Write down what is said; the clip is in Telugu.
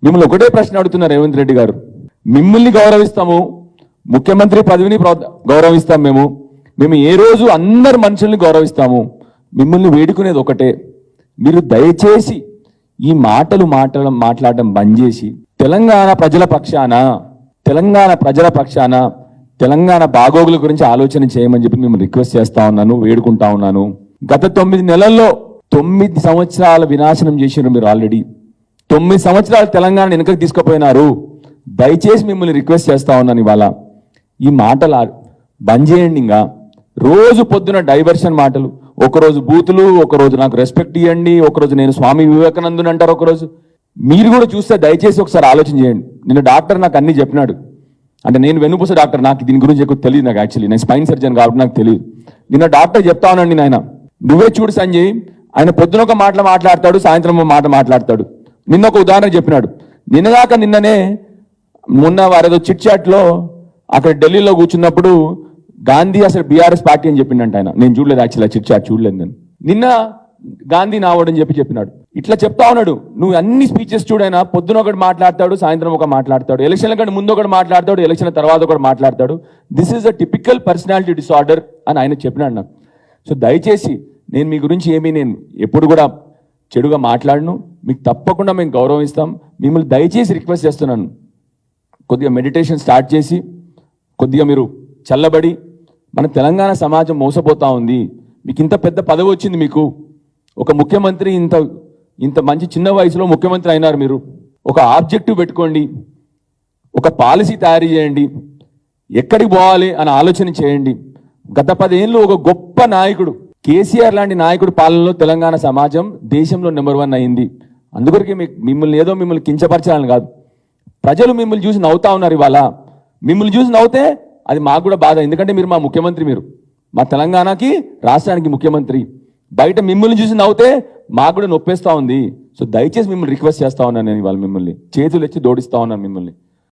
మిమ్మల్ని ఒకటే ప్రశ్న అడుగుతున్నారు రేవంత్ రెడ్డి గారు. మిమ్మల్ని గౌరవిస్తాము, ముఖ్యమంత్రి పదవిని గౌరవిస్తాం. మేము ఏ రోజు అందరు మనుషుల్ని గౌరవిస్తాము. మిమ్మల్ని వేడుకునేది ఒకటే, మీరు దయచేసి ఈ మాట్లాడడం బంద్ చేసి తెలంగాణ ప్రజల పక్షాన తెలంగాణ బాగోగుల గురించి ఆలోచన చేయమని చెప్పి మిమ్మల్ని రిక్వెస్ట్ చేస్తా ఉన్నాను, వేడుకుంటా ఉన్నాను. గత 9 నెలల్లో 9 సంవత్సరాల వినాశనం చేసినారు మీరు. ఆల్రెడీ 9 సంవత్సరాలు తెలంగాణ వెనుకకు తీసుకుపోయినారు. దయచేసి మిమ్మల్ని రిక్వెస్ట్ చేస్తా ఉన్నాను, ఇవాళ ఈ మాటలు బంద్ చేయండి. ఇంకా రోజు పొద్దున డైవర్షన్ మాటలు, ఒకరోజు బూతులు, ఒకరోజు నాకు రెస్పెక్ట్ ఇవ్వండి, ఒకరోజు నేను స్వామి వివేకానందుని అంటారు ఒకరోజు. మీరు కూడా చూస్తే దయచేసి ఒకసారి ఆలోచన చేయండి. నిన్న డాక్టర్ నాకు అన్ని చెప్పినాడు. అంటే నేను వెన్నుపూస డాక్టర్, నాకు దీని గురించి ఎక్కువ తెలియదు. నాకు యాక్చువల్లీ నేను స్పైన్ సర్జన్ కాబట్టి నాకు తెలియదు. నిన్న డాక్టర్ చెప్తా ఉన్నాండి, నాయన నువ్వే చూడు సంజయ్, ఆయన పొద్దున ఒక మాట్లాడతాడు, సాయంత్రం ఒక మాట్లాడతాడు. నిన్న ఒక ఉదాహరణ చెప్పినాడు. నిన్ననే మొన్న వారేదో చిట్ చాట్లో అక్కడ ఢిల్లీలో కూర్చున్నప్పుడు గాంధీ అసలు బీఆర్ఎస్ పార్టీ అని చెప్పిండంట ఆయన. నేను చూడలేదు యాక్చువల్లీ, చిట్ చాట్ చూడలేదు నేను. నిన్న గాంధీ నావడని చెప్పినాడు. ఇట్లా చెప్తా ఉన్నాడు. నువ్వు అన్ని స్పీచెస్ చూడైనా పొద్దున ఒకటి మాట్లాడతాడు, సాయంత్రం ఒక మాట్లాడతాడు, ఎలక్షన్ల కంటే ముందు ఒకటి మాట్లాడతాడు, ఎలక్షన్ తర్వాత ఒకటి మాట్లాడతాడు. This is a typical personality disorder అని ఆయన చెప్పినాడు నాకు. సో దయచేసి నేను మీ గురించి నేను ఎప్పుడు కూడా చెడుగా మాట్లాడను. మీకు తప్పకుండా మేము గౌరవిస్తాం. మిమ్మల్ని దయచేసి రిక్వెస్ట్ చేస్తున్నాను, కొద్దిగా మెడిటేషన్ స్టార్ట్ చేసి కొద్దిగా మీరు చల్లబడి, మన తెలంగాణ సమాజం మోసపోతా ఉంది. మీకు ఇంత పెద్ద పదవి వచ్చింది, మీకు ఒక ముఖ్యమంత్రి, ఇంత మంచి చిన్న వయసులో ముఖ్యమంత్రి అయినారు. మీరు ఒక ఆబ్జెక్టివ్ పెట్టుకోండి, ఒక పాలసీ తయారు చేయండి, ఎక్కడికి పోవాలి అని ఆలోచన చేయండి. గత 10 ఏళ్ళు ఒక గొప్ప నాయకుడు, కేసీఆర్ లాంటి నాయకుడు పాలనలో తెలంగాణ సమాజం దేశంలో నెంబర్ 1 అయింది. అందుకొరకే మిమ్మల్ని కించపరచాలని కాదు, ప్రజలు మిమ్మల్ని చూసి నవ్వుతా ఉన్నారు. ఇవాళ మిమ్మల్ని చూసి నవ్వుతే అది మాకు కూడా బాధ. ఎందుకంటే మీరు మా ముఖ్యమంత్రి, మీరు మా తెలంగాణకి రాష్ట్రానికి ముఖ్యమంత్రి. బయట మిమ్మల్ని చూసి నవ్వుతే మాకు కూడా నొప్పేస్తా ఉంది. సో దయచేసి మిమ్మల్ని రిక్వెస్ట్ చేస్తా ఉన్నాను నేను. ఇవాళ మిమ్మల్ని చేతులు ఎత్తి దోడిస్తా ఉన్నాను మిమ్మల్ని.